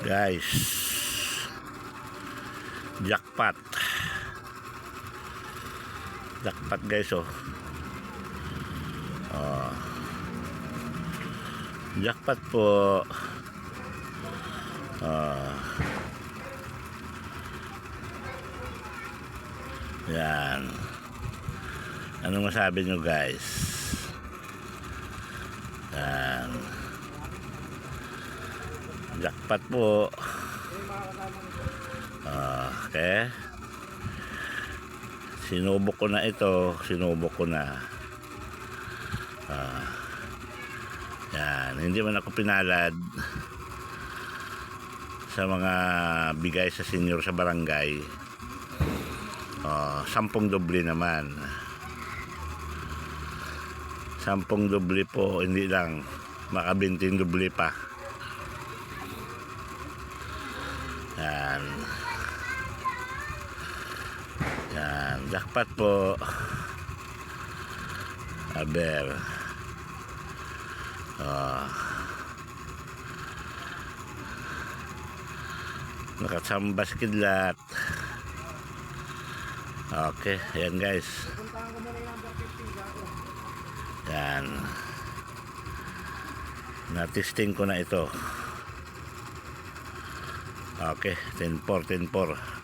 Guys, jackpot guys. Jackpot po. Yan. Anong masabi nyo guys? Yan. Jackpot po. Okay. Sinubok ko na ito. Yan. Hindi man ako pinalad sa mga bigay sa senior sa barangay. 10 doble naman. 10 doble po, hindi lang makabinting doble pa. Yan. Yan, jackpot po. Aber. Nakasambas kidlat. Okay, ayan guys. Yan. Na-testing ko na ito. Okay, 10-4.